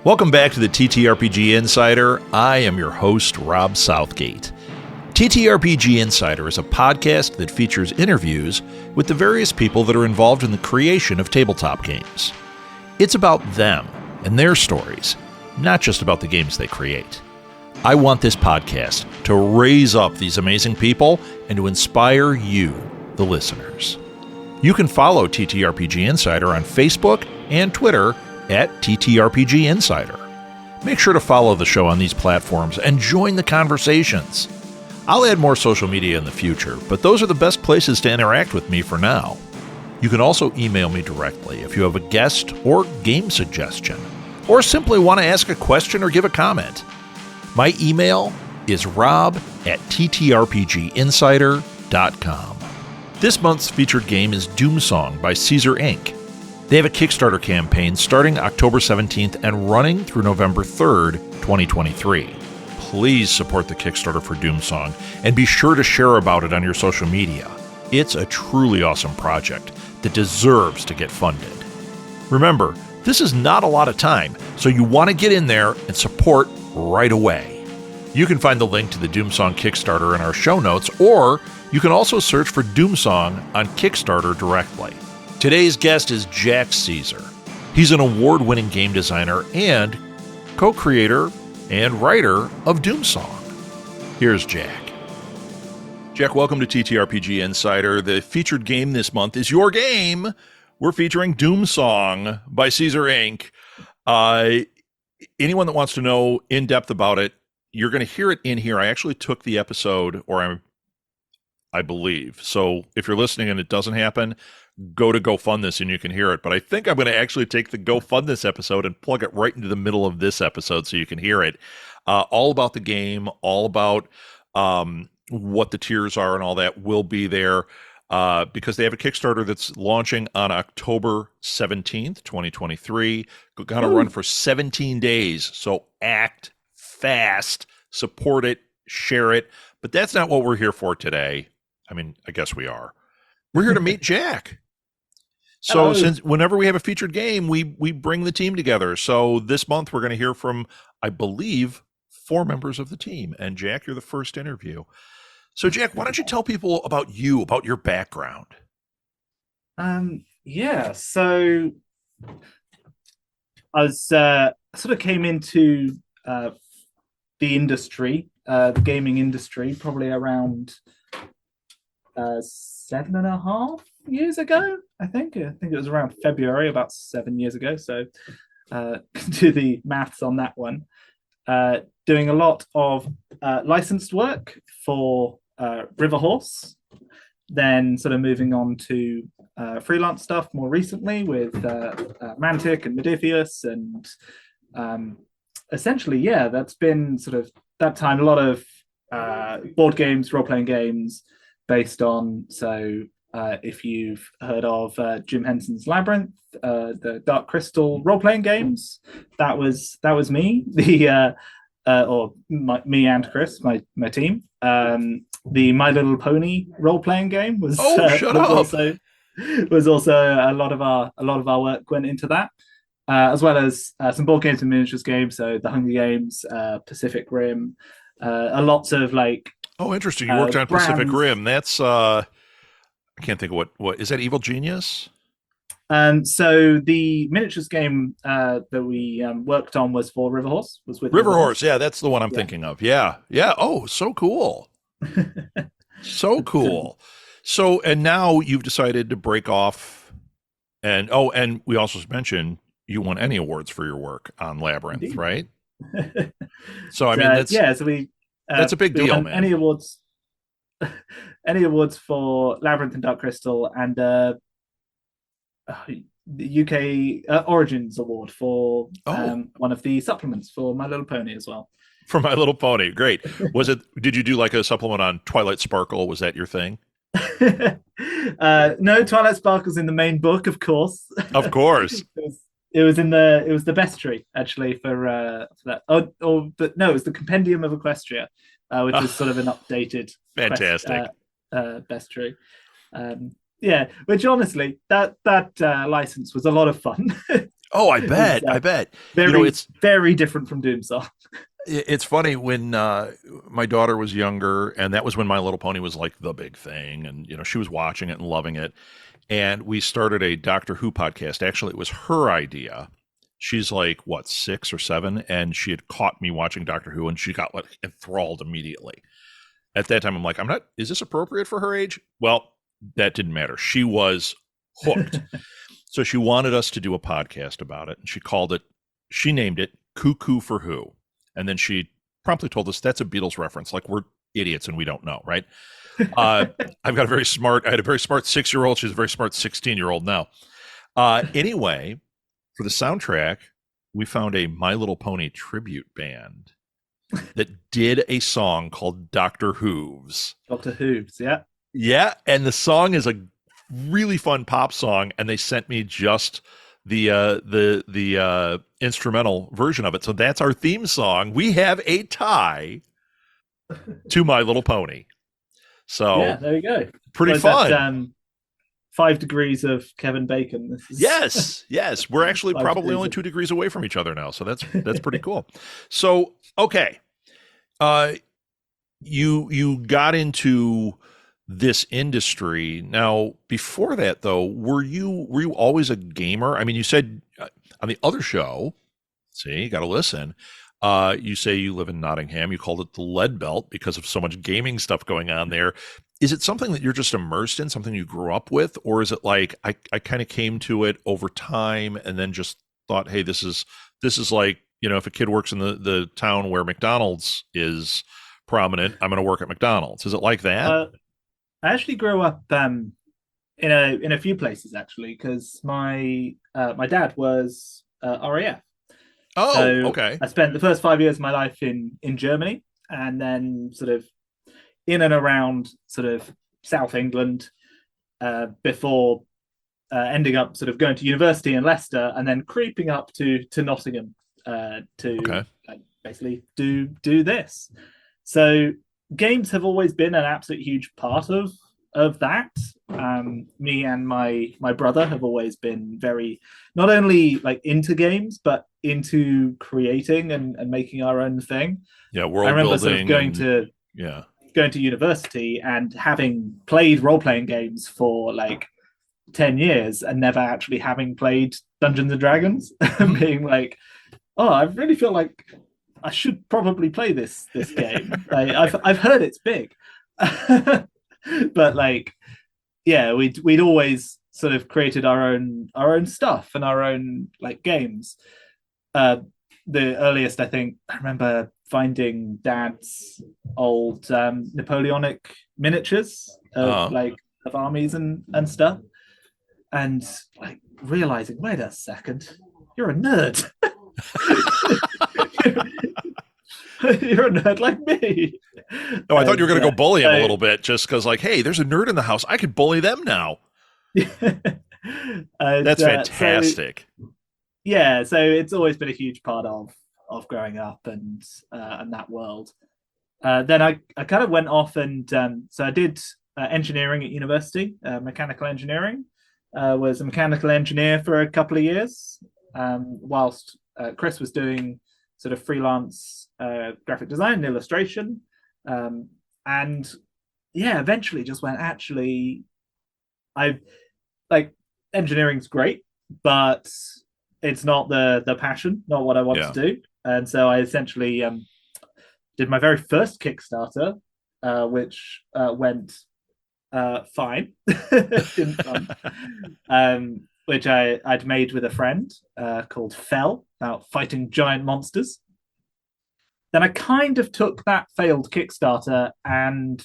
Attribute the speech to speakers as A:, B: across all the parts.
A: Welcome back to the TTRPG Insider. I am your host, Rob Southgate. TTRPG Insider is a podcast that features interviews with the various people that are involved in the creation of tabletop games. It's about them and their stories, not just about the games they create. I want this podcast to raise up these amazing people and to inspire you, the listeners. You can follow TTRPG Insider on Facebook and Twitter at TTRPG Insider. Make sure to follow the show on these platforms and join the conversations. I'll add more social media in the future, but those are the best places to interact with me for now. You can also email me directly if you have a guest or game suggestion, or simply want to ask a question or give a comment. My email is rob@ttrpginsider.com. This month's featured game is Doomsong by CaesarInk. They have a Kickstarter campaign starting October 17th and running through November 3rd, 2023. Please support the Kickstarter for Doomsong and be sure to share about it on your social media. It's a truly awesome project that deserves to get funded. Remember, this is not a lot of time, so you want to get in there and support right away. You can find the link to the Doomsong Kickstarter in our show notes, or you can also search for Doomsong on Kickstarter directly. Today's guest is Jack Caesar. He's an award-winning game designer and co-creator and writer of Doomsong. Here's Jack. Jack, welcome to TTRPG Insider. The featured game this month is your game. We're featuring Doomsong by CaesarInk. Anyone that wants to know in depth about it, you're going to hear it in here. I actually took the episode, I believe. So if you're listening and it doesn't happen, go to Go Fund This and you can hear it. But I think I'm going to actually take the Go Fund This episode and plug it right into the middle of this episode so you can hear it. All about the game, all about what the tiers are and all that will be there because they have a Kickstarter that's launching on October 17th, 2023. Going to run for 17 days. So act fast, support it, share it. But that's not what we're here for today. I mean, I guess we are. We're here to meet Jack. So since whenever we have a featured game, we bring the team together. So this month we're going to hear from, I believe, 4 members of the team. And Jack, you're the first interview. So Jack, why don't you tell people about you, about your background?
B: So I was sort of came into the industry, the gaming industry, probably around 7.5 years ago. I think it was around February, about 7 years ago. So do the maths on that one. Doing a lot of licensed work for Riverhorse, then sort of moving on to freelance stuff more recently with Mantic and Modifius, and essentially, that's been sort of that time. A lot of board games, role-playing games based on, if you've heard of Jim Henson's Labyrinth, the Dark Crystal role-playing games, that was me. Me and Chris, my team. The My Little Pony role-playing game was also a lot of our work went into that, as well as some board games and miniatures games. So the Hunger Games, Pacific Rim, lots of like.
A: Oh, interesting. You worked on
B: brands.
A: Pacific Rim. That's I can't think of what is that. Evil Genius.
B: So the miniatures game that we worked on was for Riverhorse. Was with
A: Riverhorse. Yeah, that's the one I'm thinking of. Yeah. Oh, so cool. So cool. So, and now you've decided to break off, and we also mentioned you won any awards for your work on Labyrinth,
B: Indeed.
A: Right? So I mean,
B: so we.
A: That's a big deal, man.
B: Any awards for Labyrinth and Dark Crystal, and the UK Origins Award for one of the supplements for My Little Pony as well.
A: For My Little Pony, great. Did you do like a supplement on Twilight Sparkle? Was that your thing?
B: No, Twilight Sparkle's in the main book, of course.
A: Of course.
B: It was the bestiary actually for that. But no, it was the Compendium of Equestria, which is sort of an updated
A: fantastic
B: bestiary. Which honestly, that license was a lot of fun.
A: Oh, I
B: It's
A: bet. I bet. You know,
B: very, very different from Doomsong.
A: it's funny when my daughter was younger, and that was when My Little Pony was like the big thing, and she was watching it and loving it. And we started a Doctor Who podcast. Actually, it was her idea. She's like what, 6 or 7, and she had caught me watching Doctor Who, and she got like enthralled immediately. At that time, I'm like, I'm not. Is this appropriate for her age? Well, that didn't matter. She was hooked. So she wanted us to do a podcast about it, and she named it Cuckoo for Who. And then she promptly told us that's a Beatles reference. Like, we're idiots and we don't know, right? Uh, I had a very smart 6-year-old. She's a very smart 16-year-old now. Anyway, for the soundtrack, we found a My Little Pony tribute band that did a song called Doctor Hooves.
B: Doctor Hooves, yeah.
A: Yeah, and the song is a really fun pop song, and they sent me just the instrumental version of it. So that's our theme song. We have a tie to My Little Pony. So
B: yeah, there you go.
A: Pretty fun.
B: That, 5 degrees of Kevin Bacon.
A: Yes. We're actually probably only 2 degrees away from each other now. So that's pretty cool. So, okay. You got into this industry. Now, before that though, were you always a gamer? I mean, you said on the other show, see, you got to listen. You say you live in Nottingham. You called it the Lead Belt because of so much gaming stuff going on there. Is it something that you're just immersed in, something you grew up with? Or is it like, I kind of came to it over time and then just thought, hey, this is like, if a kid works in the town where McDonald's is prominent, I'm going to work at McDonald's. Is it like that?
B: I actually grew up in a few places actually, because my dad was RAF.
A: Oh,
B: so
A: okay.
B: I spent the first 5 years of my life in Germany, and then sort of in and around sort of South England before ending up sort of going to university in Leicester, and then creeping up to Nottingham to basically do this. So games have always been an absolute huge part of that. Me and my brother have always been very not only like into games, but into creating and making our own thing.
A: Yeah, world
B: I remember
A: building.
B: Sort of going to university and having played role-playing games for like 10 years and never actually having played Dungeons and Dragons. Being like, oh, I really feel like I should probably play this game. Like, I've heard it's big. But like, yeah, we'd always sort of created our own stuff and our own like games. The earliest I think I remember finding Dad's old Napoleonic miniatures of of armies and stuff, and like realizing, wait a second, you're a nerd. You're a nerd like me.
A: Oh, I thought you were going to go bully him a little bit, just because, like, hey, there's a nerd in the house. I could bully them now. That's fantastic.
B: So it's always been a huge part of growing up and that world. Then I kind of went off and so I did engineering at university, mechanical engineering. Was a mechanical engineer for a couple of years, whilst Chris was doing sort of freelance graphic design and illustration. And yeah, eventually just went, actually, I like engineering's great, but it's not the passion, not what I want to do. And so I essentially did my very first Kickstarter, which went fine. Which I'd made with a friend called Fell, about fighting giant monsters. Then I kind of took that failed Kickstarter and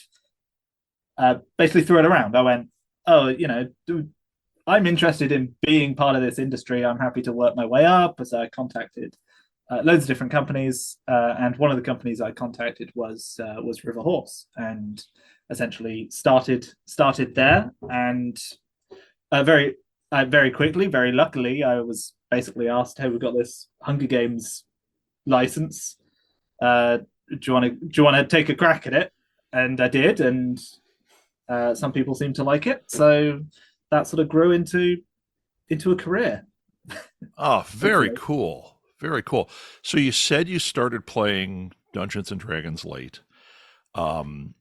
B: basically threw it around. I went, oh, I'm interested in being part of this industry. I'm happy to work my way up. So I contacted loads of different companies, and one of the companies I contacted was River Horse, and essentially started there. And very quickly, very luckily, I was basically asked, "Hey, we've got this Hunger Games license. Do you want to take a crack at it?" And I did, and some people seem to like it, so that sort of grew into a career.
A: Oh, very
B: hopefully.
A: cool. Very cool. So you said you started playing Dungeons and Dragons late. Um,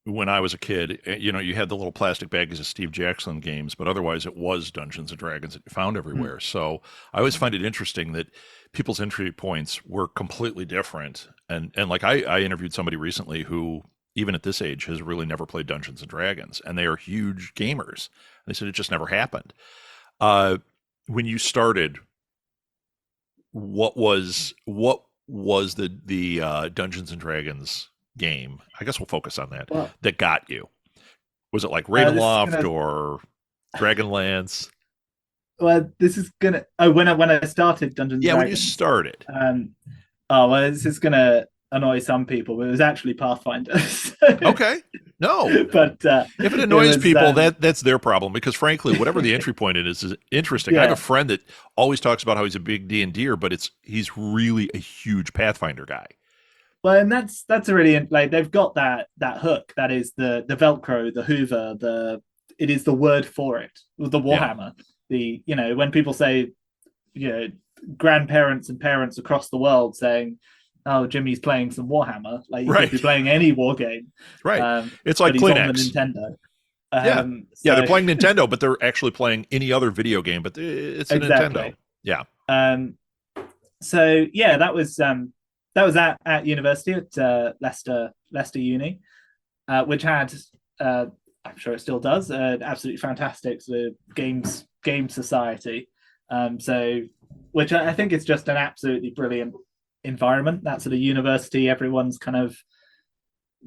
A: when I was a kid, you had the little plastic baggies of Steve Jackson games, but otherwise it was Dungeons and Dragons that you found
B: Mm.
A: everywhere. So I always find it interesting that people's entry points were completely different. And like I interviewed somebody recently who, even at this age, has really never played Dungeons and Dragons, and they are huge gamers. They said it just never happened. Uh, when you started, what was the Dungeons and Dragons game? I guess we'll focus on that
B: Well,
A: that got you. Was it like
B: this is
A: Ravenloft
B: gonna.
A: or Dragonlance?
B: Well, this is gonna. Oh, when I started Dungeons and
A: Yeah, when you
B: Dragons,
A: started.
B: um, oh well, this is gonna annoy some people, but it was actually Pathfinder.
A: Okay. No.
B: But
A: If it
B: it
A: annoys
B: was
A: people, that's their problem because frankly, whatever the entry point is interesting. I have a
B: yeah.
A: friend that always talks about how he's a big D&D'er, but he's really a huge Pathfinder guy.
B: Well, and that's a really like they've got that hook that is the Velcro, the Hoover, the it is the word for it, the
A: Yeah.
B: Warhammer. The when people say you know grandparents and parents across the world saying, "Oh, Jimmy's playing some Warhammer," like he could be
A: Right.
B: playing any war game,
A: Right. It's
B: but
A: like
B: he's on the
A: Kleenex.
B: Nintendo.
A: Yeah. Yeah, they're
B: So
A: playing Nintendo, but they're actually playing any other video game, but it's a Nintendo.
B: exactly.
A: Yeah.
B: Um, so yeah, that was at university at Leicester Uni, which had I'm sure it still does absolutely fantastic sort of game society. So which I think is just an absolutely brilliant environment. That sort of university, everyone's kind of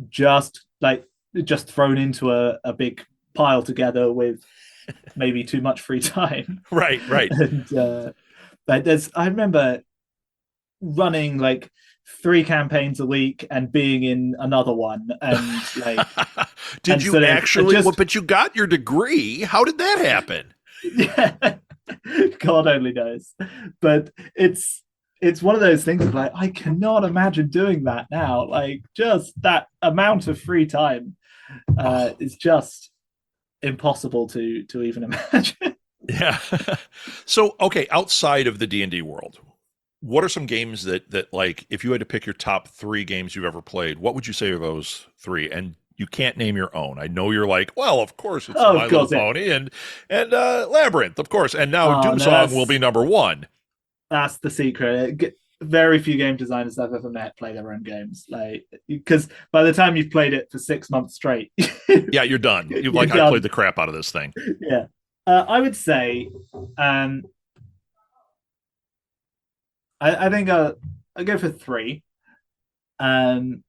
B: just like just thrown into a big pile together with maybe too much free time.
A: Right, right.
B: And but I remember running like 3 campaigns a week and being in another one and like
A: Did
B: and
A: you
B: sort of
A: actually? Well,
B: just
A: but you got your degree. How did that happen?
B: yeah, God only knows. But it's one of those things of like I cannot imagine doing that now. Like just that amount of free time
A: Oh,
B: is just impossible to even imagine.
A: yeah. So, okay, outside of the D&D world, what are some games that like if you had to pick your top 3 games you've ever played, what would you say are those 3? And you can't name your own. I know you're like, well, of course it's
B: Oh,
A: My
B: of
A: Little
B: course, yeah.
A: Pony and Labyrinth, of course. And now
B: Oh no,
A: Doomsong will be number 1.
B: that's the secret. Very few game designers I've ever met play their own games, like because by the time you've played it for 6 months straight,
A: Yeah, you're done. You've
B: you're
A: like I played
B: done.
A: the crap out of this thing.
B: Yeah, I would say, um, I think I'll go for 3. Um,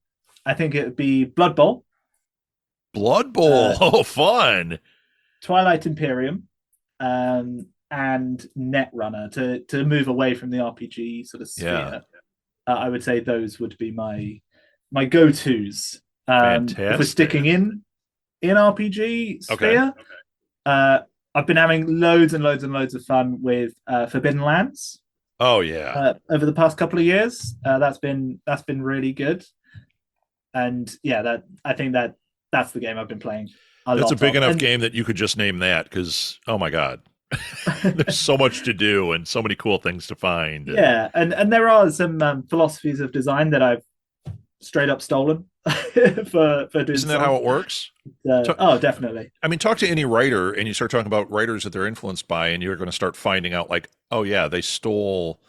B: I think it would be Blood Bowl,
A: Blood Bowl.
B: uh,
A: Oh, fun.
B: Twilight Imperium, and Netrunner to move away from the RPG sort of
A: Yeah.
B: sphere. I would say those would be my go tos. If we're
A: Fantastic.
B: sticking in RPG
A: Okay.
B: sphere, uh, I've been having loads and loads and loads of fun with Forbidden Lands
A: Oh yeah.
B: over the past couple of years. That's been really good, and yeah, that I think that's the game I've been playing a
A: That's a
B: lot
A: big
B: of,
A: enough
B: and
A: game that you could just name that because oh my god. There's so much to do and so many cool things to find. And
B: yeah, and there are some philosophies of design that I've straight up stolen for doing
A: isn't that how
B: song.
A: it works?
B: Oh, definitely.
A: I mean, talk to any writer and you start talking about writers that they're influenced by, and you're going to start finding out, like, oh, yeah, they stole,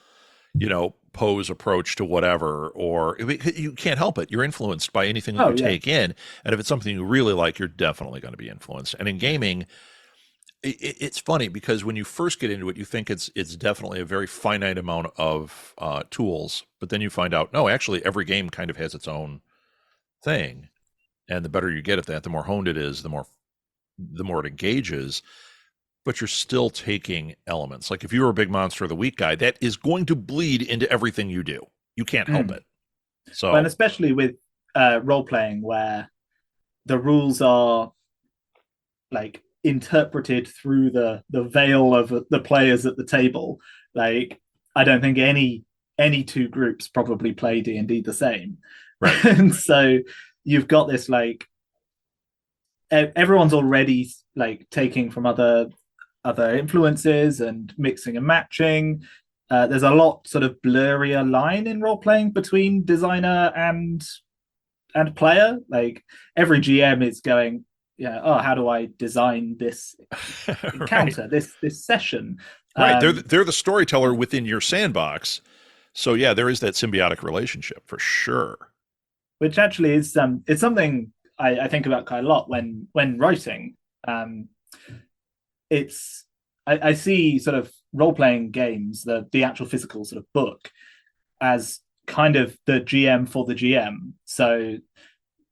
A: Poe's approach to whatever, or you can't help it. You're influenced by anything that
B: Oh
A: you
B: yeah.
A: take in. And if it's something you really like, you're definitely going to be influenced. And in gaming, it's funny because when you first get into it, you think it's definitely a very finite amount of tools, but then you find out, no, actually, every game kind of has its own thing. And the better you get at that, the more honed it is, the more it engages, but you're still taking elements. Like if you were a big monster of the week guy, that is going to bleed into everything you do. You can't help
B: Mm.
A: it.
B: Well, and
A: So
B: especially with role playing, where the rules are like interpreted through the veil of the players at the table. Like I don't think any two groups probably play D&D the same,
A: right.
B: and so you've got this like everyone's already like taking from other other influences and mixing and matching. There's a lot sort of blurrier line in role playing between designer and player. Like every GM is going, yeah, oh, how do I design this encounter,
A: Right.
B: this session?
A: Right. They're the storyteller within your sandbox. So yeah, there is that symbiotic relationship for sure.
B: Which actually is it's something I think about quite a lot when writing. It's I see sort of role playing games, the actual physical sort of book, as kind of the GM for the GM. So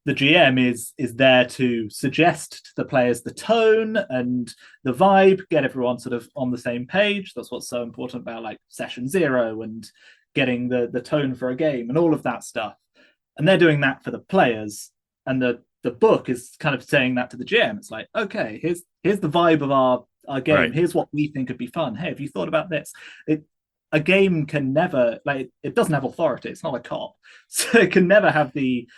B: the GM is there to suggest to the players the tone and the vibe, get everyone sort of on the same page. That's what's so important about like session zero and getting the tone for a game and all of that stuff. And they're doing that for the players. And the book is kind of saying that to the GM. It's like, okay, here's the vibe of our game.
A: Right.
B: Here's what we think would be fun. Hey, have you thought about this? A game can never, like, it doesn't have authority. It's not a cop. So it can never have it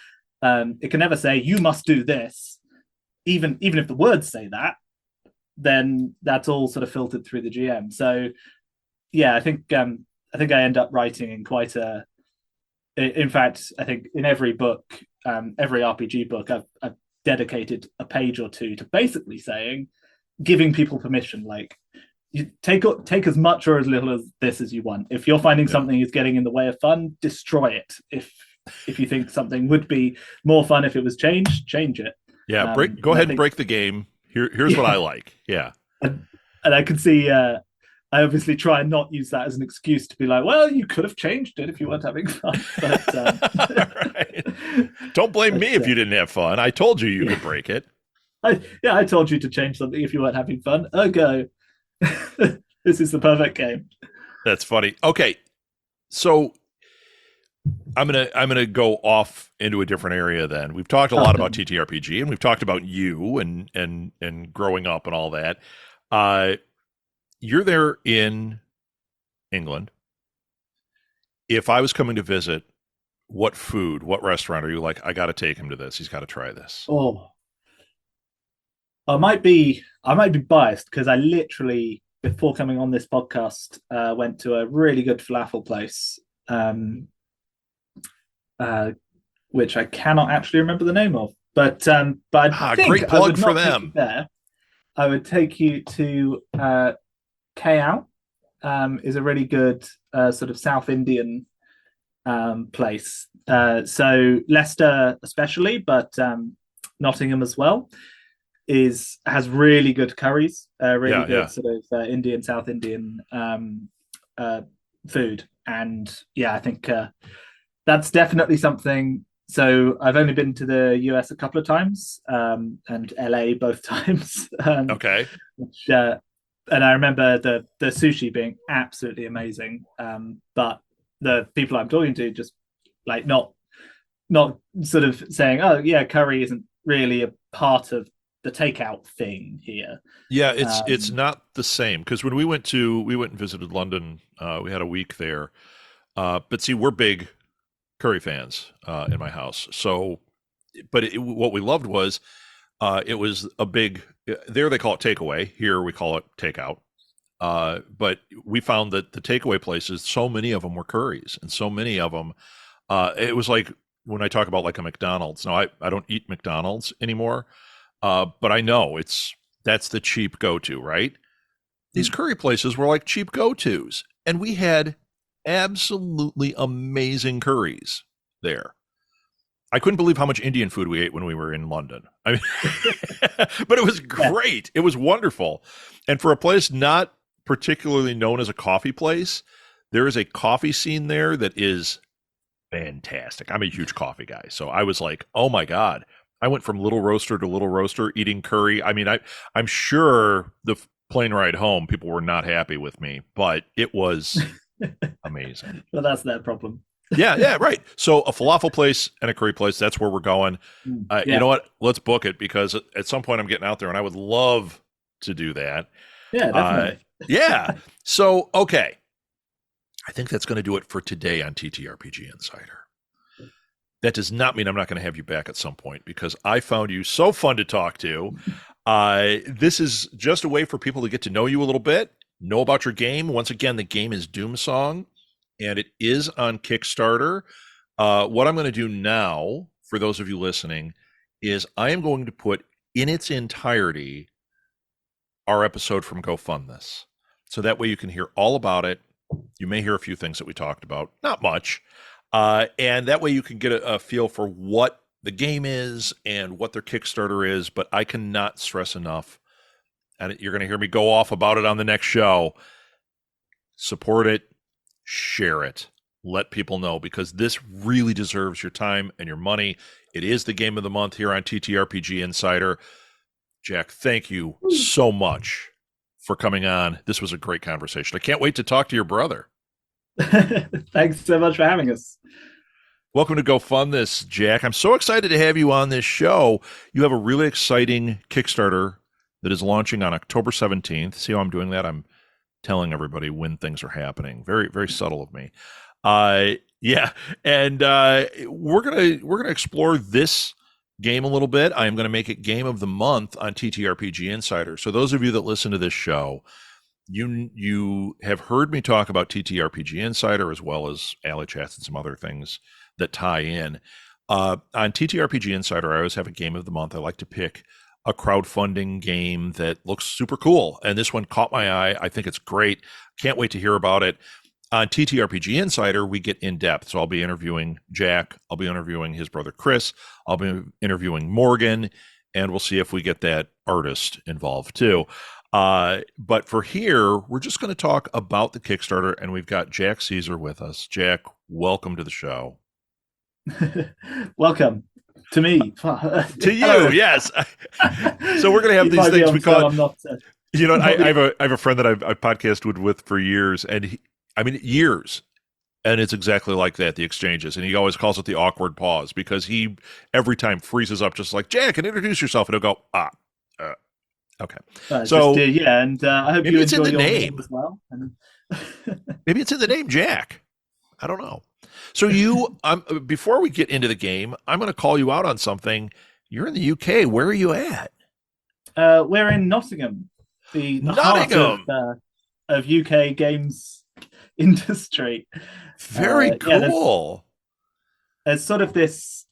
B: can never say you must do this. Even if the words say that, then that's all sort of filtered through the GM. So yeah, I think I end up writing in quite a. In fact, I think in every book, every RPG book, I've dedicated a page or two to basically saying, giving people permission, like you take as much or as little as this as you want. If you're finding something is getting in the way of fun, destroy it. If you think something would be more fun if it was changed, change it.
A: Yeah, go ahead and break the game. Here's what I like. Yeah.
B: And I can see I obviously try and not use that as an excuse to be like, well, you could have changed it if you weren't having fun. But,
A: right. Don't blame me if you didn't have fun. I told you could break it.
B: I told you to change something if you weren't having fun. Ergo, this is the perfect game.
A: That's funny. Okay, so I'm gonna go off into a different area. Then we've talked a lot about TTRPG, and we've talked about you and growing up and all that. You're there in England. If I was coming to visit, what restaurant are you like? I got to take him to this. He's got to try this.
B: Oh, I might be biased because I literally, before coming on this podcast, went to a really good falafel place, which I cannot actually remember the name of. But I think
A: great plug for them.
B: There, I would take you to Heall. Is a really good sort of South Indian place. So Leicester especially, but Nottingham as well, has really good curries, really good sort of Indian, South Indian food. And yeah, I think that's definitely something. So I've only been to the US a couple of times, and LA both times.
A: Okay.
B: Which, and I remember the sushi being absolutely amazing. But the people I'm talking to just like not sort of saying, oh yeah, curry isn't really a part of the takeout thing here.
A: Yeah, it's not the same because when we went and visited London, we had a week there. But see, we're big curry fans in my house. So, but what we loved was it was a big. There they call it takeaway. Here we call it takeout. But we found that the takeaway places, so many of them were curries, and so many of them. It was like when I talk about like a McDonald's. Now I don't eat McDonald's anymore, but I know that's the cheap go-to, right? These curry places were like cheap go-tos, and we had absolutely amazing curries there. I couldn't believe how much Indian food we ate when we were in London. I mean, but it was great. It was wonderful. And for a place not particularly known as a coffee place, there is a coffee scene there that is fantastic. I'm a huge coffee guy. So I was like, oh my God. I went from little roaster to little roaster eating curry. I mean, I'm sure the plane ride home, people were not happy with me, but it was amazing.
B: Well, that's their problem.
A: Yeah, right. So a falafel place and a curry place, that's where we're going. You know what? Let's book it because at some point I'm getting out there and I would love to do that.
B: Yeah, definitely.
A: Yeah. So, okay. I think that's going to do it for today on TTRPG Insider. That does not mean I'm not going to have you back at some point because I found you so fun to talk to. This is just a way for people to get to know you a little bit, know about your game. Once again, the game is Doomsong, and it is on Kickstarter. What I'm going to do now, for those of you listening, is I am going to put in its entirety our episode from Go Fund This. So that way you can hear all about it. You may hear a few things that we talked about, not much. And that way you can get a feel for what the game is and what their Kickstarter is. But I cannot stress enough, and you're going to hear me go off about it on the next show. Support it, share it, let people know, because this really deserves your time and your money. It is the game of the month here on TTRPG Insider. Jack, thank you so much for coming on. This was a great conversation. I can't wait to talk to your brother.
B: Thanks so much for having us.
A: Welcome to Go Fund This, Jack. I'm so excited to have you on this show. You have a really exciting Kickstarter that is launching on October 17th. See how I'm doing that? I'm telling everybody when things are happening. Very, very subtle of me. Yeah, and we're gonna explore this game a little bit. I am going to make it Game of the Month on TTRPG Insider. So those of you that listen to this show, you have heard me talk about TTRPG Insider as well as Alley Chats and some other things that tie in. On TTRPG Insider, I always have a Game of the Month. I like to pick a crowdfunding game that looks super cool, and this one caught my eye. I think it's great. Can't wait to hear about it. On TTRPG Insider, we get in depth. So I'll be interviewing Jack. I'll be interviewing his brother Chris. I'll be interviewing Morgan, and we'll see if we get that artist involved too. But for here, we're just going to talk about the Kickstarter, and we've got Jack Caesar with us. Jack, welcome to the show.
B: Welcome to me.
A: To you, yes. So we're going to have these things we call. I'm not, you know, I have a friend that I've podcasted with for years, and years, and it's exactly like that, the exchanges, and he always calls it the awkward pause, because he every time freezes up, just like, Jack, and introduce yourself, and he'll go, okay. So
B: yeah, and I hope
A: maybe
B: you
A: it's in
B: enjoy
A: the
B: your
A: name
B: as well.
A: Maybe it's in the name, Jack. I don't know. So you, before we get into the game, I'm going to call you out on something. You're in the UK. Where are you at?
B: We're in Nottingham, the
A: Nottingham
B: heart of UK games industry.
A: Very cool.
B: There's sort of this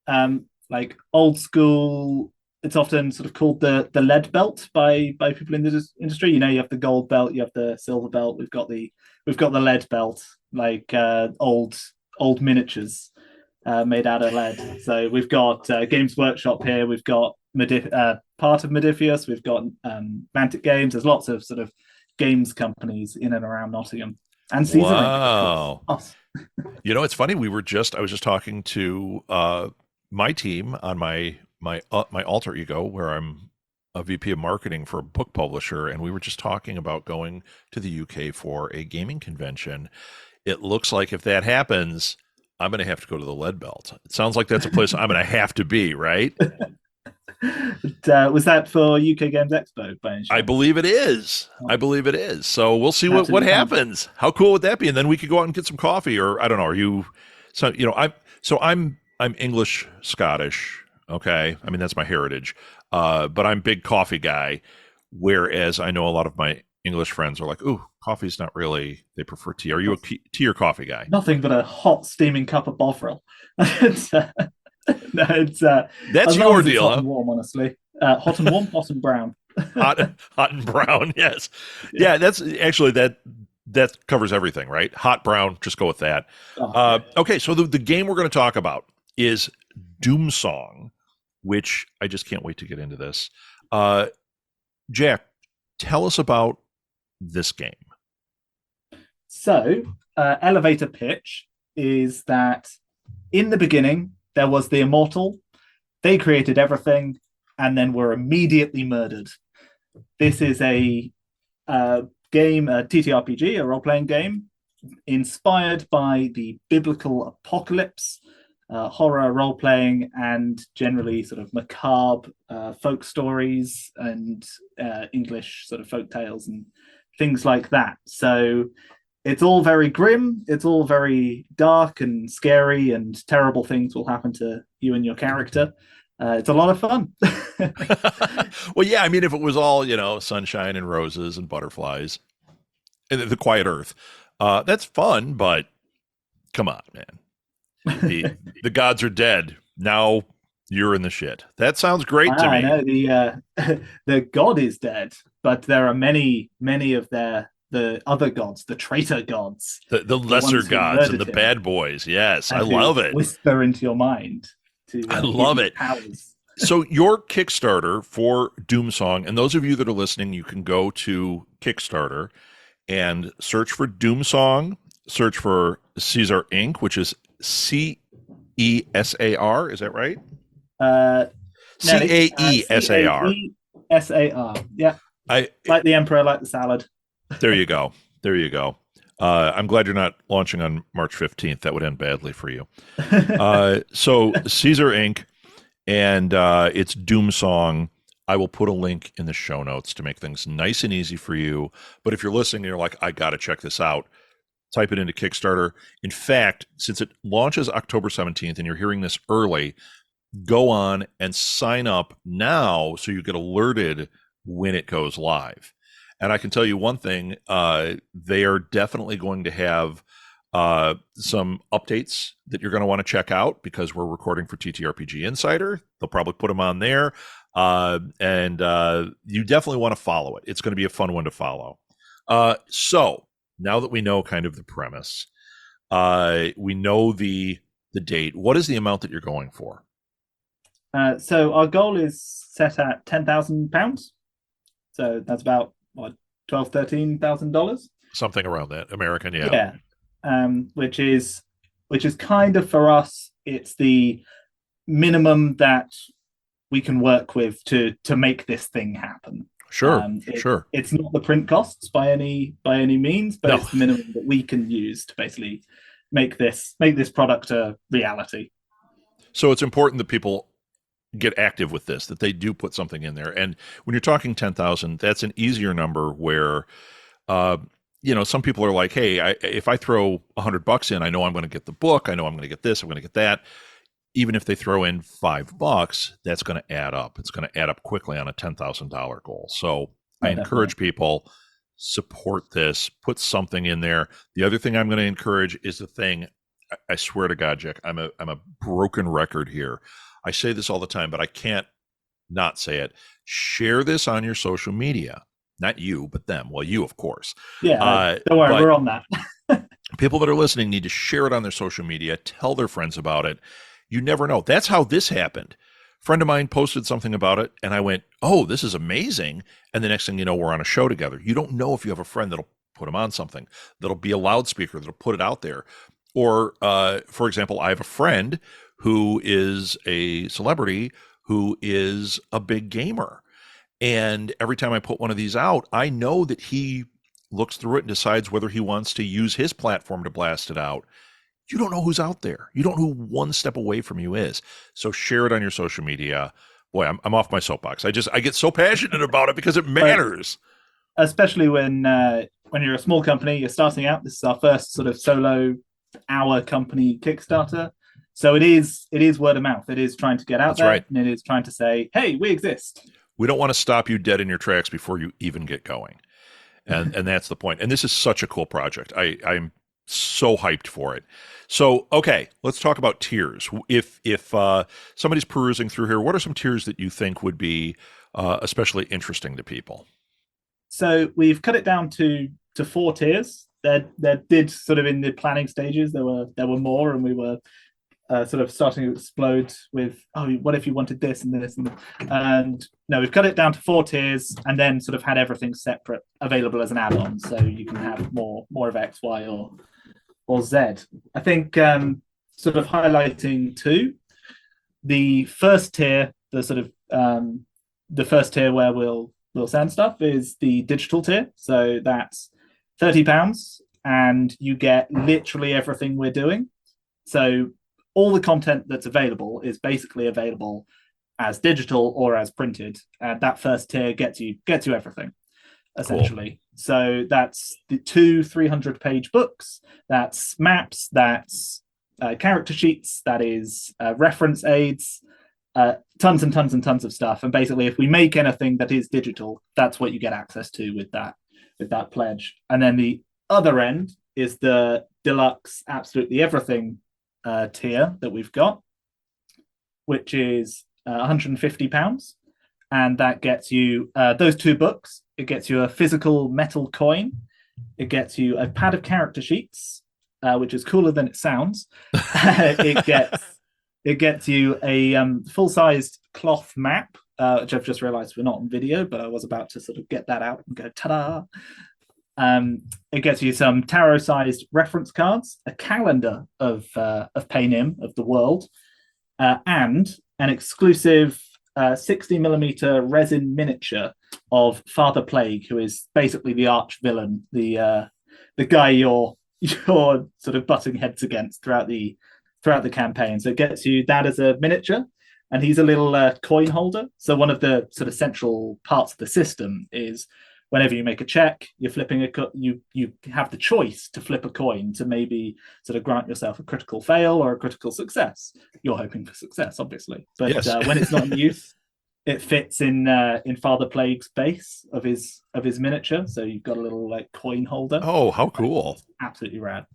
B: like old school. It's often sort of called the lead belt by people in the industry. You know, you have the gold belt, you have the silver belt. We've got the lead belt, like old miniatures made out of lead. So we've got Games Workshop here. We've got part of Modifius. We've got Mantic Games. There's lots of sort of games companies in and around Nottingham. And CaesarInk.
A: Wow. You know, it's funny. I was just talking to my team on my alter ego, where I'm a VP of marketing for a book publisher, and we were just talking about going to the UK for a gaming convention. It looks like if that happens, I'm going to have to go to the Lead Belt. It sounds like that's a place I'm going to have to be, right?
B: Was that for UK Games Expo by any chance?
A: I believe it is. So we'll see what happens. How cool would that be? And then we could go out and get some coffee, or I don't know. Are you? So you know, I'm English Scottish. Okay, I mean that's my heritage. But I'm a big coffee guy. Whereas I know a lot of my English friends are like, "Ooh, coffee's not really." They prefer tea. Are you a tea or coffee guy?
B: Nothing but a hot steaming cup of Bovril. No, it's
A: that's your deal.
B: Hot and warm, honestly. Hot and warm, hot and brown.
A: hot and brown. Yes, yeah. That's actually that covers everything, right? Hot brown. Just go with that. Okay, so the game we're going to talk about is Doomsong, which I just can't wait to get into this. Jack, tell us about this game.
B: So, elevator pitch is that in the beginning, there was the Immortal. They created everything and then were immediately murdered. This is a game, a TTRPG, a role-playing game, inspired by the biblical apocalypse, horror role-playing, and generally sort of macabre folk stories and English sort of folk tales and things like that. So it's all very grim, it's all very dark and scary, and terrible things will happen to you and your character. It's a lot of fun.
A: Well, yeah, I mean, if it was all, sunshine and roses and butterflies and the quiet earth, that's fun, but come on, man. The gods are dead. Now you're in the shit. That sounds great to
B: I
A: me.
B: know the god is dead, but there are many of the other gods, the traitor gods,
A: The
B: the
A: lesser
B: ones who
A: gods and
B: murdered
A: the
B: him
A: bad boys. Yes, I
B: and who
A: love it.
B: whisper into your mind to
A: I
B: give
A: love
B: you
A: it.
B: powers.
A: So your Kickstarter for Doomsong, and those of you that are listening, you can go to Kickstarter and search for Doomsong, search for CaesarInk, which is CESAR. Is that right?
B: Nelly,
A: CAESAR.
B: CAESAR. Yeah,
A: I
B: like the emperor, like the salad.
A: There you go. There you go. I'm glad you're not launching on March 15th. That would end badly for you. So Caesar Inc. and it's Doomsong. I will put a link in the show notes to make things nice and easy for you. But if you're listening and you're like, I got to check this out, type it into Kickstarter. In fact, since it launches October 17th and you're hearing this early, go on and sign up now so you get alerted when it goes live. And I can tell you one thing, they are definitely going to have some updates that you're going to want to check out because we're recording for TTRPG Insider. They'll probably put them on there. And you definitely want to follow it. It's going to be a fun one to follow. So now that we know kind of the premise, we know the date. What is the amount that you're going for?
B: So our goal is set at £10,000. So that's about what, $12,000-13,000.
A: Something around that, American, yeah.
B: Yeah, which is kind of for us. It's the minimum that we can work with to make this thing happen.
A: Sure, sure.
B: It's not the print costs by any means, but
A: No.
B: it's the minimum that we can use to basically make this product a reality.
A: So it's important that people get active with this, that they do put something in there. And when you're talking 10,000, that's an easier number where, some people are like, hey, if I throw $100 in, I know I'm going to get the book. I know I'm going to get this. I'm going to get that. Even if they throw in $5, that's going to add up. It's going to add up quickly on a $10,000 goal. So I encourage people, support this, put something in there. The other thing I'm going to encourage is the thing, I swear to God, Jack, I'm a broken record here. I say this all the time, but I can't not say it. Share this on your social media. Not you, but them. Well, you, of course.
B: Yeah, don't worry, we're on that.
A: People that are listening need to share it on their social media, tell their friends about it. You never know. That's how this happened. A friend of mine posted something about it, and I went, oh, this is amazing. And the next thing you know, we're on a show together. You don't know if you have a friend that'll put them on something, that'll be a loudspeaker, that'll put it out there. Or, for example, I have a friend who is a celebrity who is a big gamer. And every time I put one of these out, I know that he looks through it and decides whether he wants to use his platform to blast it out. You don't know who's out there. You don't know who one step away from you is. So share it on your social media. Boy, I'm off my soapbox. I get so passionate about it because it matters.
B: Especially when you're a small company, you're starting out. This is our first sort of solo our company Kickstarter. So it is word of mouth. It is trying to get out there, right. And it is trying to say, hey, we exist.
A: We don't want to stop you dead in your tracks before you even get going. And that's the point. And this is such a cool project. I'm so hyped for it. So, okay, let's talk about tiers. If somebody's perusing through here, what are some tiers that you think would be especially interesting to people?
B: So we've cut it down to 4 tiers. There did sort of in the planning stages, there were more, and we were sort of starting to explode with, oh, what if you wanted this and this, and no, we've cut it down to 4 tiers, and then sort of had everything separate available as an add-on, so you can have more of X, Y, or Z. I think sort of highlighting 2, the first tier, the sort of the first tier where we'll send stuff is the digital tier, so that's £30, and you get literally everything we're doing. So all the content that's available is basically available as digital or as printed. And that first tier gets you everything, essentially. Cool. So that's the 2 300-page books, that's maps, that's character sheets, that is reference aids, tons and tons and tons of stuff. And basically, if we make anything that is digital, that's what you get access to with that pledge. And then the other end is the deluxe absolutely everything tier that we've got, which is £150. And that gets you those 2 books. It gets you a physical metal coin. It gets you a pad of character sheets, which is cooler than it sounds. It gets you a full-sized cloth map, which I've just realized we're not on video, but I was about to sort of get that out and go, ta-da. It gets you some tarot-sized reference cards, a calendar of Panem, of the world, and an exclusive 60mm resin miniature of Father Plague, who is basically the arch villain, the guy you're sort of butting heads against throughout the campaign. So it gets you that as a miniature, and he's a little coin holder. So one of the sort of central parts of the system is whenever you make a check, you're flipping you have the choice to flip a coin to maybe sort of grant yourself a critical fail or a critical success. You're hoping for success, obviously, but yes. When it's not in use, it fits in Father Plague's base of his miniature. So you've got a little like coin holder.
A: Oh, how cool!
B: Absolutely rad.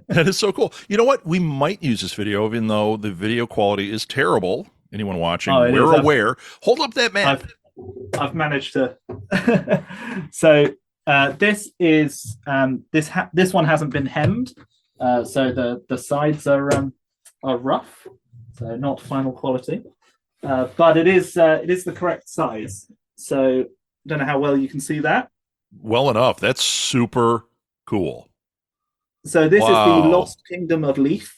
A: That is so cool. You know what? We might use this video, even though the video quality is terrible. Anyone watching, we're aware. Hold up that map.
B: I've managed to. So this is this one hasn't been hemmed, so the sides are rough, so not final quality, but it is the correct size. So I don't know how well you can see that.
A: Well enough. That's super cool.
B: So this is the Lost Kingdom of Leith.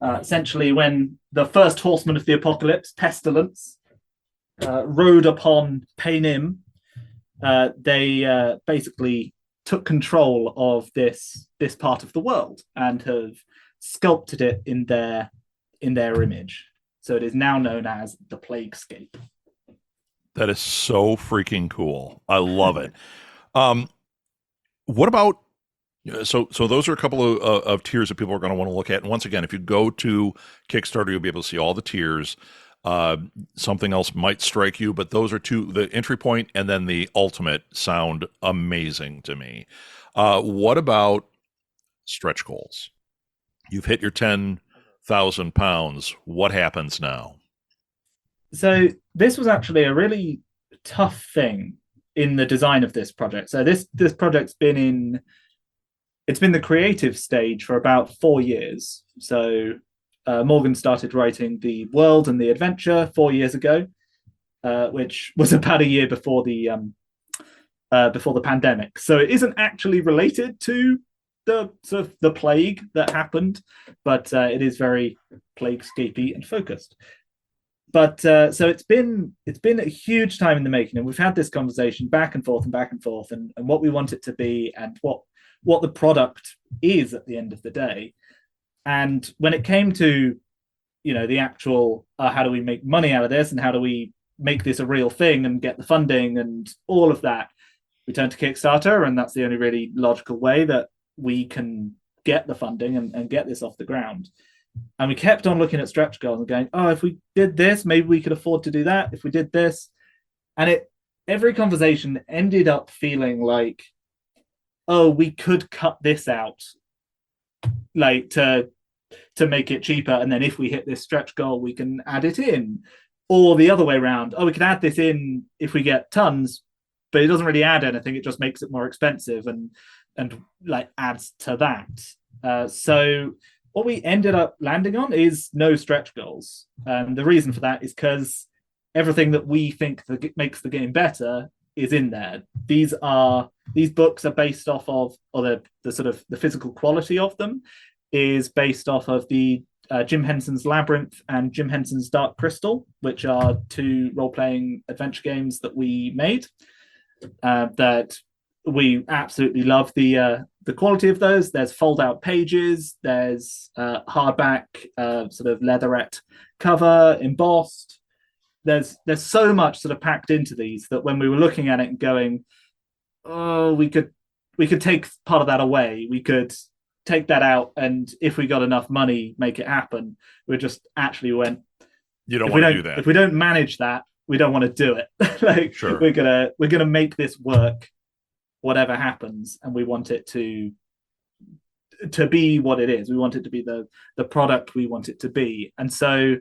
B: Essentially, when the first horseman of the apocalypse, Pestilence, rode upon Panem, they basically took control of this part of the world and have sculpted it in their image. So it is now known as the Plaguescape.
A: That is so freaking cool. I love it. What about so those are a couple of tiers that people are going to want to look at. And once again, if you go to Kickstarter, you'll be able to see all the tiers. Something else might strike you, but those are two, the entry point and then the ultimate, sound amazing to me. What about stretch goals? You've hit your 10,000 pounds. What happens now?
B: So this was actually a really tough thing in the design of this project. So this project's been the creative stage for about 4 years. So Morgan started writing the world and the adventure 4 years ago, which was about a year before the pandemic. So it isn't actually related to the plague that happened, but it is very plaguescapey and focused. But so it's been a huge time in the making, and we've had this conversation back and forth, and what we want it to be, and what the product is at the end of the day. And when it came to, the actual how do we make money out of this, and how do we make this a real thing and get the funding and all of that, we turned to Kickstarter, and that's the only really logical way that we can get the funding and get this off the ground. And we kept on looking at stretch goals and going, if we did this, maybe we could afford to do that. If we did this, and every conversation ended up feeling like, we could cut this out, like to make it cheaper, and then if we hit this stretch goal, we can add it in, or the other way around. We can add this in if we get tons, but it doesn't really add anything. It just makes it more expensive and like adds to that. So what we ended up landing on is no stretch goals. And the reason for that is because everything that we think that makes the game better is in there. These books are based off of, or the sort of the physical quality of them is based off of the Jim Henson's Labyrinth and Jim Henson's Dark Crystal, which are 2 role-playing adventure games that we made. That we absolutely love the quality of those. There's fold-out pages, there's hardback, sort of leatherette cover, embossed. There's so much sort of packed into these that when we were looking at it and going, we could take part of that away. We could take that out, and if we got enough money, make it happen. We just actually went,
A: You don't want to do that.
B: If we don't manage that, we don't want to do it. Like,
A: sure.
B: we're gonna make this work, whatever happens, and we want it to be what it is. We want it to be the product we want it to be. And so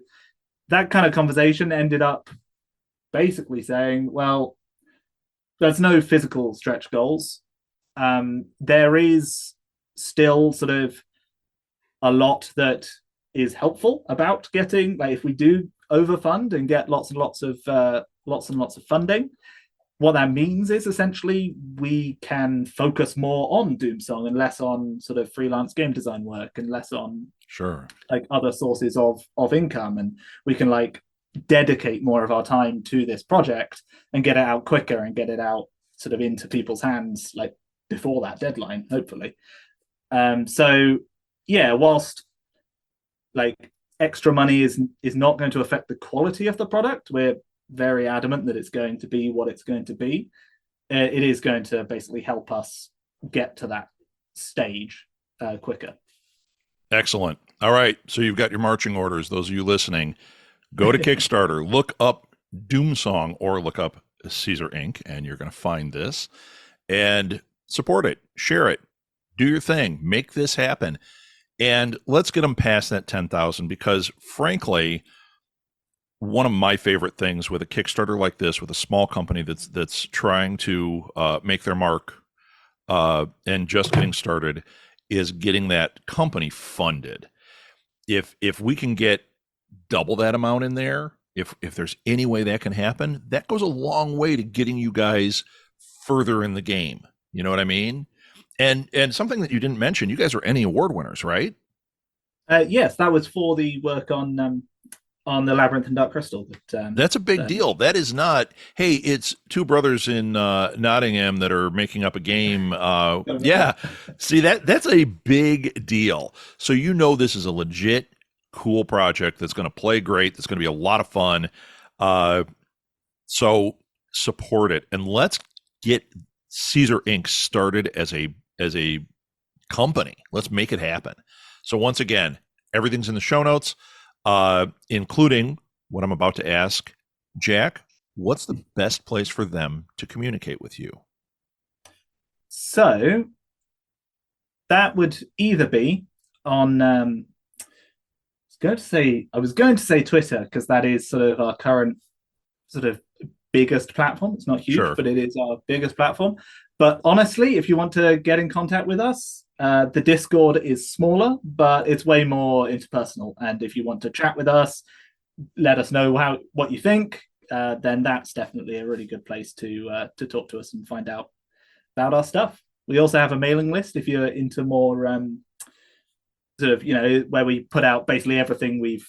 B: that kind of conversation ended up basically saying, well, there's no physical stretch goals. There is still sort of a lot that is helpful about getting, like, if we do overfund and get lots and lots of funding, what that means is essentially we can focus more on Doomsong and less on sort of freelance game design work and less on like other sources of income, and we can like dedicate more of our time to this project and get it out quicker and get it out sort of into people's hands like before that deadline, hopefully. So yeah, whilst like extra money is not going to affect the quality of the product, we're very adamant that it's going to be what it's going to be. It is going to basically help us get to that stage quicker.
A: Excellent. All right. So you've got your marching orders. Those of you listening, go to Kickstarter, look up Doomsong or look up CaesarInk, and you're going to find this and support it, share it, do your thing, make this happen. And let's get them past that 10,000, because frankly, one of my favorite things with a Kickstarter like this, with a small company that's trying to make their mark and just getting started, is getting that company funded. If we can get double that amount in there, if there's any way that can happen, that goes a long way to getting you guys further in the game. You know what I mean? And something that you didn't mention, you guys are Emmy Award winners, right?
B: Yes, that was for the work on the Labyrinth and Dark Crystal.
A: That's a big deal. That is not, hey, it's two brothers in Nottingham that are making up a game. Yeah. See, that's a big deal. So you know this is a legit, cool project that's going to play great. That's going to be a lot of fun. So support it. And let's get CaesarInk started as a company. Let's make it happen. So once again, everything's in the show notes. Including what I'm about to ask. Jack, what's the best place for them to communicate with you?
B: So that would either be on I was going to say Twitter, because that is sort of our current sort of biggest platform. It's not huge,
A: Sure.
B: but it is our biggest platform. But honestly, if you want to get in contact with us, the Discord is smaller, but it's way more interpersonal. And if you want to chat with us, let us know what you think, then that's definitely a really good place to talk to us and find out about our stuff. We also have a mailing list if you're into more sort of, where we put out basically everything we've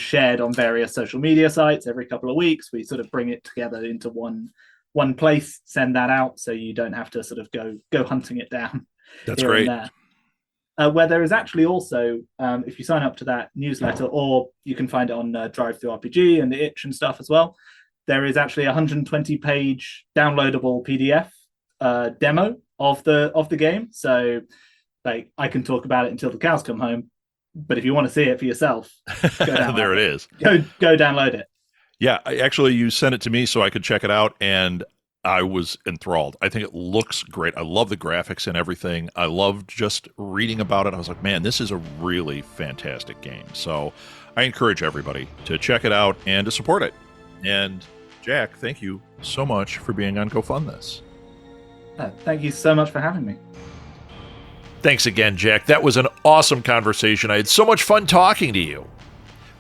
B: shared on various social media sites every couple of weeks. We sort of bring it together into one place, send that out, so you don't have to sort of go hunting it down.
A: That's great.
B: Where there is actually also, if you sign up to that newsletter, or you can find it on Drive-Thru-RPG and the Itch and stuff as well, there is actually a 120-page downloadable PDF demo of the game. So, like, I can talk about it until the cows come home. But if you want to see it for yourself, go
A: there it is.
B: Go download it.
A: Yeah, actually, you sent it to me so I could check it out, and I was enthralled. I think it looks great. I love the graphics and everything. I loved just reading about it. I was like, man, this is a really fantastic game. So I encourage everybody to check it out and to support it. And Jack, thank you so much for being on Go Fund This.
B: Thank you so much for having me.
A: Thanks again, Jack. That was an awesome conversation. I had so much fun talking to you.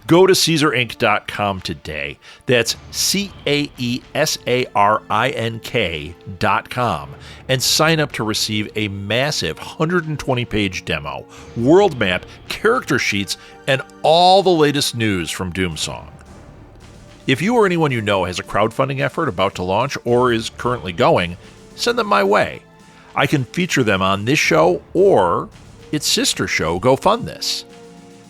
A: Go to CaesarInk.com today. That's CaesarInk.com and sign up to receive a massive 120-page demo, world map, character sheets, and all the latest news from Doomsong. If you or anyone you know has a crowdfunding effort about to launch or is currently going, send them my way. I can feature them on this show or its sister show, Go Fund This.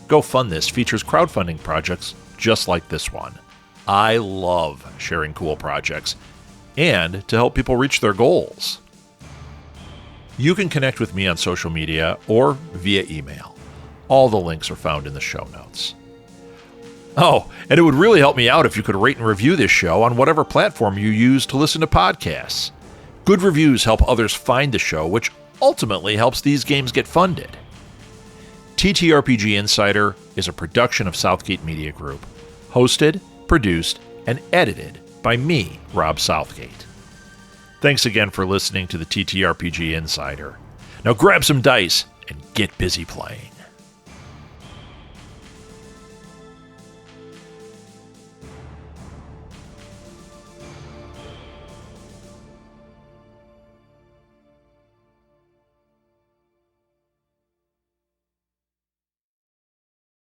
A: Go Fund This features crowdfunding projects just like this one. I love sharing cool projects and to help people reach their goals. You can connect with me on social media or via email. All the links are found in the show notes. Oh, and it would really help me out if you could rate and review this show on whatever platform you use to listen to podcasts. Good reviews help others find the show, which ultimately helps these games get funded. TTRPG Insider is a production of Southgate Media Group, hosted, produced, and edited by me, Rob Southgate. Thanks again for listening to the TTRPG Insider. Now grab some dice and get busy playing.